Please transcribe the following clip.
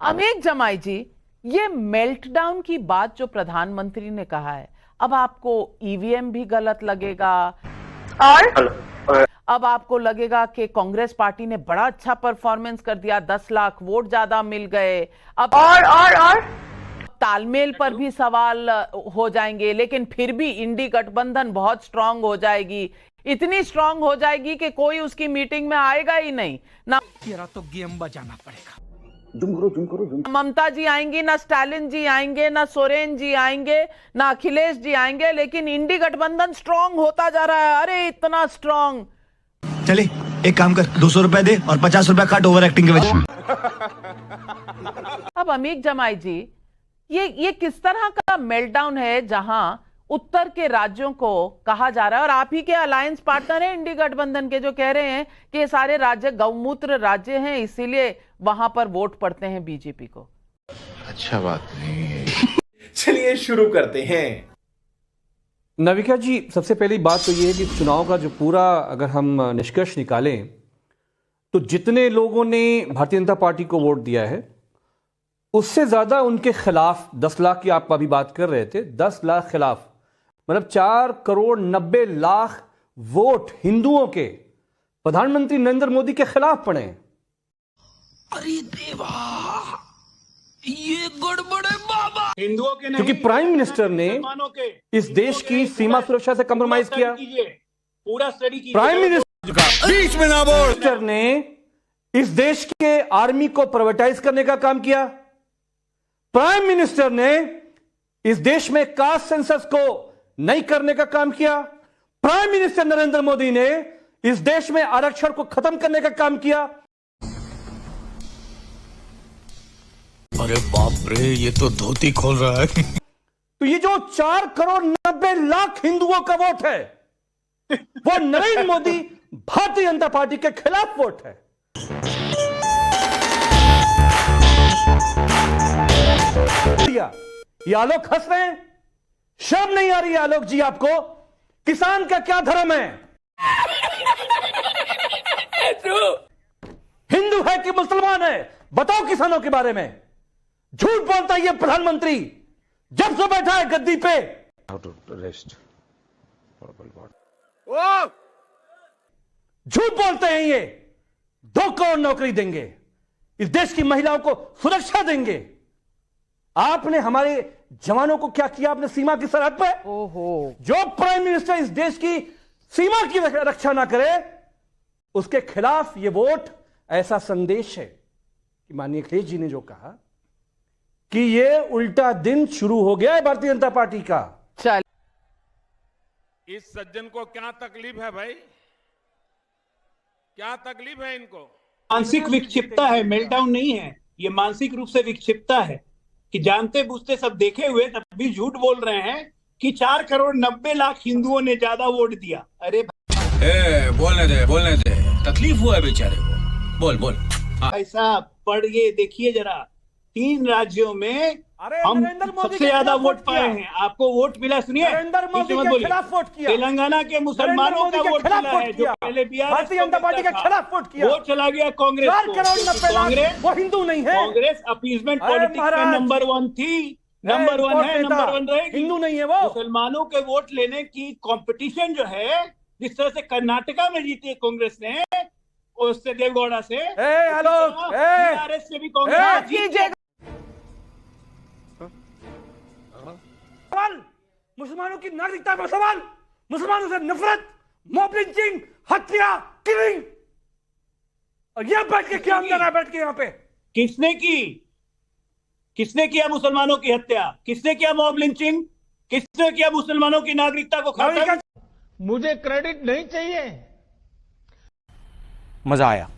अमित जमाई जी, ये मेल्टडाउन की बात जो प्रधानमंत्री ने कहा है, अब आपको ईवीएम भी गलत लगेगा और अब आपको लगेगा कि कांग्रेस पार्टी ने बड़ा अच्छा परफॉर्मेंस कर दिया, 10 लाख वोट ज्यादा मिल गए। अब और तालमेल पर भी सवाल हो जाएंगे, लेकिन फिर भी इंडी गठबंधन बहुत स्ट्रांग हो जाएगी, इतनी स्ट्रांग हो जाएगी कि कोई उसकी मीटिंग में आएगा ही नहीं ना। तेरा तो गेम बजाना पड़ेगा। ममता जी आएंगी, ना स्टालिन जी आएंगे, ना सोरेन जी आएंगे, ना अखिलेश जी आएंगे, लेकिन इंडी गठबंधन स्ट्रांग होता जा रहा है। अरे इतना स्ट्रांग। चले एक काम कर, 200 रुपए दे और 50 रुपए काट ओवर एक्टिंग के वजह। अब अमित जमाई जी, ये किस तरह का मेल्टडाउन है जहां उत्तर के राज्यों को कहा जा रहा है, और आप ही के अलायंस पार्टनर हैं इंडी गठबंधन के, जो कह रहे हैं कि ये सारे राज्य गौमूत्र राज्य हैं, इसीलिए वहां पर वोट पड़ते हैं बीजेपी को। अच्छा बात नहीं है। चलिए शुरू करते हैं। नविका जी, सबसे पहली बात तो ये है कि चुनाव का जो पूरा अगर हम निष्कर्ष निकालें तो जितने लोगों ने भारतीय जनता पार्टी को वोट दिया है उससे ज्यादा उनके खिलाफ, 10 लाख की आप अभी बात कर रहे थे, 10 लाख खिलाफ, मतलब 4,90,00,000 वोट हिंदुओं के प्रधानमंत्री नरेंद्र मोदी के खिलाफ पड़े। अरे देवा, ये गड़बड़ है बाबा। हिंदुओं के नहीं, क्योंकि प्राइम मिनिस्टर ने इस देश की सीमा सुरक्षा से कंप्रोमाइज किया। पूरा स्टडी कीजिए। प्राइम मिनिस्टर बीच में ना बोल। ने इस देश के आर्मी को प्राइवेटाइज करने का काम किया। प्राइम मिनिस्टर ने इस देश में कास्ट सेंसस को नहीं करने का काम किया। प्राइम मिनिस्टर नरेंद्र मोदी ने इस देश में आरक्षण को खत्म करने का काम किया। अरे बाप रे, ये तो धोती खोल रहा है। तो ये जो 4,90,00,000 हिंदुओं का वोट है वो नरेंद्र मोदी भारतीय जनता पार्टी के खिलाफ वोट है। ये आलोक हंस रहे हैं, शर्म नहीं आ रही है आलोक जी आपको? किसान का क्या धर्म है? हिंदू है कि मुसलमान है? बताओ किसानों के बारे में। झूठ बोलता है ये प्रधानमंत्री जब से बैठा है गद्दी पे। झूठ बोलते हैं ये। 2 करोड़ नौकरी देंगे, इस देश की महिलाओं को सुरक्षा देंगे। आपने हमारे जवानों को क्या किया? आपने सीमा की सरहद पे, ओहो, जो प्राइम मिनिस्टर इस देश की सीमा की रक्षा ना करे उसके खिलाफ ये वोट। ऐसा संदेश है कि माननीय अखिलेश जी ने जो कहा कि ये उल्टा दिन शुरू हो गया है भारतीय जनता पार्टी का। चल, इस सज्जन को क्या तकलीफ है भाई? क्या तकलीफ है इनको? मानसिक विक्षिप्तता है, मेल्टडाउन नहीं है। ये मानसिक रूप से विक्षिप्तता है कि जानते बूझते सब देखे हुए तब भी झूठ बोल रहे हैं कि 4,90,00,000 हिंदुओं ने ज्यादा वोट दिया। अरे बोलने दे, तकलीफ हुआ है बेचारे को। बोल भाई साहब, पढ़िए, देखिए जरा। 3 राज्यों में हम सबसे ज्यादा वोट पाए हैं। आपको वोट मिला, सुनिए, नरेंद्र मोदी के खिलाफ वोट किया। तेलंगाना के मुसलमानों का वोट मिला है, जो पहले भारतीय जनता पार्टी के खिलाफ वोट किया। वो चला गया कांग्रेस को। 4,90,00,000 वो हिंदू नहीं है। कांग्रेस अपीजमेंट पॉलिटिक्स में नंबर 1 थी, नंबर 1 है, नंबर 1 रहेगी। हिंदू नहीं है वो। मुसलमानों के वोट लेने की कंपटीशन जो है, जिस तरह से कर्नाटका में जीती है कांग्रेस ने, उससे देवगौड़ा से, टीआरएस से भी कांग्रेस। मुसलमानों की नागरिकता पर सवाल, मुसलमानों से नफरत, मॉब लिंचिंग, हत्या, किलिंग, और यह बैठ के क्या अंदर है? बैठ के यहाँ पे किसने की? किसने किया मुसलमानों की हत्या? किसने किया मॉब लिंचिंग? किसने किया मुसलमानों की नागरिकता को खत्म? मुझे क्रेडिट नहीं चाहिए। मजा आया।